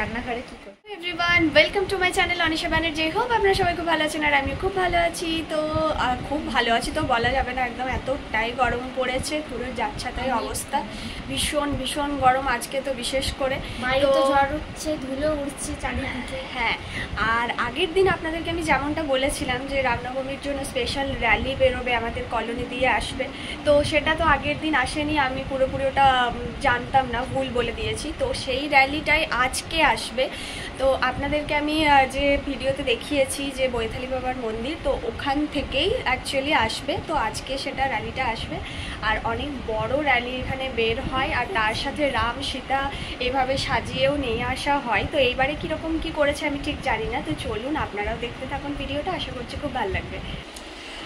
রান্নাঘরে কি করি। Everyone, welcome to my channel Anisha Banerjee. Hope আপনারা সবাই খুব ভালো আছেন আর আমিও খুব ভালো আছি। তো খুব ভালো আছি তো বলা যাবে না, একদম এতটাই গরম পড়েছে, পুরো যাচ্ছাতাই অবস্থা, ভীষণ ভীষণ গরম আজকে তো বিশেষ করে। তো ঝড় উঠছে, ধুলো উঠছে চারিদিকে। হ্যাঁ, আর আগের দিন আপনাদেরকে আমি যেমনটা বলেছিলাম যে রামনবমীর জন্য স্পেশাল র্যালি বেরোবে, আমাদের কলোনি দিয়ে আসবে, তো সেটা তো আগের দিন আসেনি, আমি পুরোপুরি ওটা জানতাম না, ভুল বলে দিয়েছি। তো সেই র্যালিটাই আজকে আসবে। তো আপনাদেরকে আমি যে ভিডিওতে দেখিয়েছি যে বৈথালি বাবার মন্দির, তো ওখান থেকেই অ্যাকচুয়ালি আসবে। তো আজকে সেটা র্যালিটা আসবে আর অনেক বড় র্যালি এখানে বের হয়, আর তার সাথে রাম সীতা এভাবে সাজিয়েও নিয়ে আসা হয়। তো এইবারে কীরকম কী করেছে আমি ঠিক জানি না, তো চলুন আপনারাও দেখতে থাকুন ভিডিওটা, আশা করছি খুব ভালো লাগবে।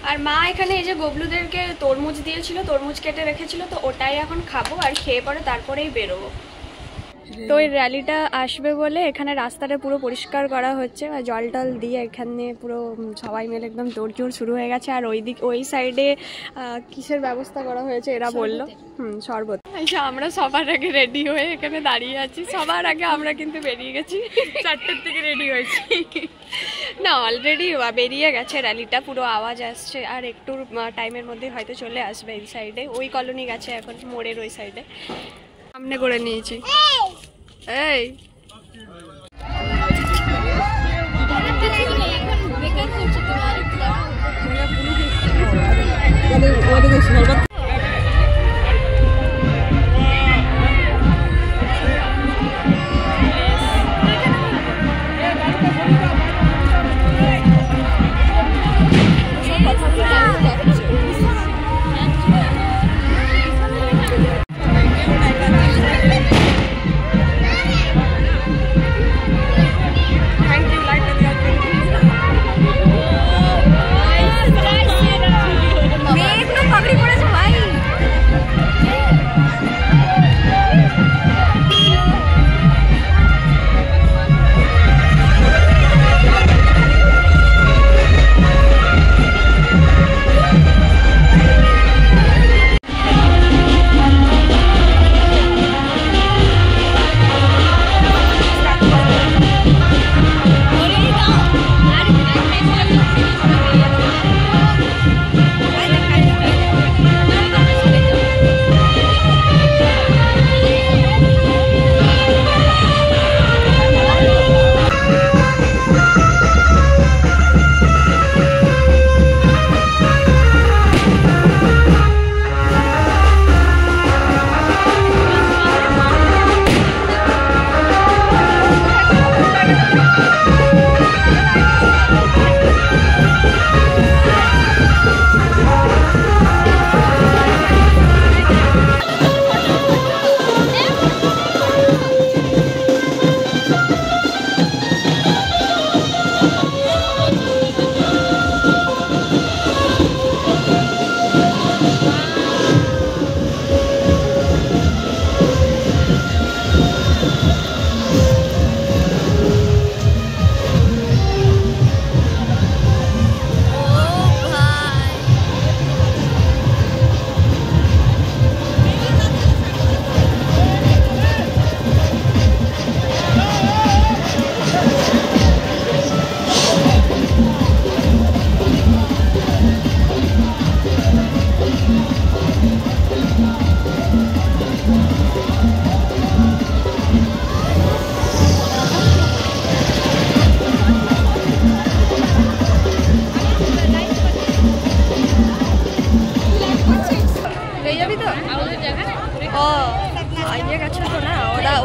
আর মা এখানে এই যে গবলুদেরকে তরমুজ দিয়েছিল, তরমুজ কেটে রেখেছিল, তো ওটাই এখন খাবো আর খেয়ে পরে তারপরেই বেরোবো। তো এই র্যালিটা আসবে বলে এখানে রাস্তাটা পুরো পরিষ্কার করা হচ্ছে আর জল টল দিয়ে এখানে পুরো সবাই মিলে একদম দৌড়ঝোড় শুরু হয়ে গেছে। আর ওই সাইডে কিসের ব্যবস্থা করা হয়েছে এরা বললো, শরবত। আচ্ছা, আমরা সবার আগে রেডি হয়ে এখানে দাঁড়িয়ে আছি, সবার আগে আমরা কিন্তু বেরিয়ে গেছি, 4টের থেকে রেডি হয়েছি না, অলরেডি বেরিয়ে গেছে র্যালিটা, পুরো আওয়াজ আসছে আর একটু টাইমের মধ্যে হয়তো চলে আসবে এই সাইডে। ওই কলোনি গেছে এখন মোড়ের ওই সাইডে, সামনে করে নিয়েছি। এই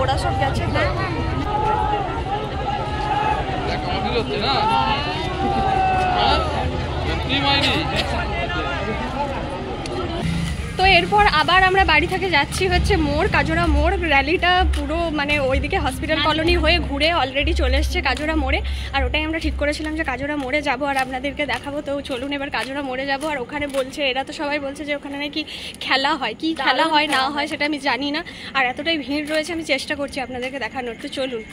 ওরা সব গেছে তো এরপর আবার আমরা বাড়ি থেকে যাচ্ছি হচ্ছে মোড়, কাজোড়া মোড়। র্যালিটা পুরো মানে ওইদিকে হসপিটাল কলোনি হয়ে ঘুরে অলরেডি চলে এসছে কাজোড়া মোড়ে, আর ওটাই আমরা ঠিক করেছিলাম যে কাজোড়া মোড়ে যাব আর আপনাদেরকে দেখাবো। তো চলুন এবার কাজোড়া মোড়ে যাব। আর ওখানে বলছে, এরা তো সবাই বলছে যে ওখানে নাকি খেলা হয়, কি খেলা হয় না হয় সেটা আমি জানি না, আর এতটাই ভিড় রয়েছে, আমি চেষ্টা করছি আপনাদেরকে দেখানোর। তো চলুন।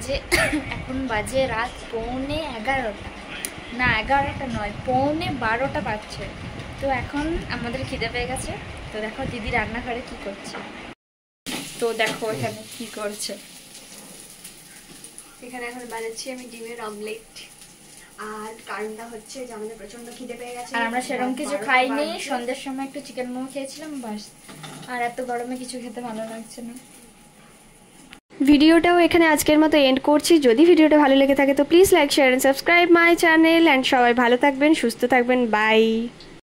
বাজে এখন বাজে রাত 11:15, না 11টা নয় 11:15 বাজছে। তো এখন আমাদের খিদে পেয়ে গেছে। তো দেখো দিদি রান্নাঘরে কি করছে, তো দেখো এখানে কি করছে। এখানে এখন বানাচ্ছি আমি ডিমের অমলেট, আর কারণটা হচ্ছে যে আমাদের প্রচন্ড খিদে পেয়ে গেছে আর আমরা সেরকম কিছু খাইনি, সন্ধ্যের সময় একটু চিকেন মোমো খেয়েছিলাম বাস। আর এত গরমে কিছু খেতে ভালো লাগছে না। ভিডিওটাও এখানে আজকের মতো এন্ড করছি। যদি ভিডিওটা ভালো লেগে থাকে তো please like share and subscribe my channel. And সবাই ভালো থাকবেন, সুস্থ থাকবেন, বাই।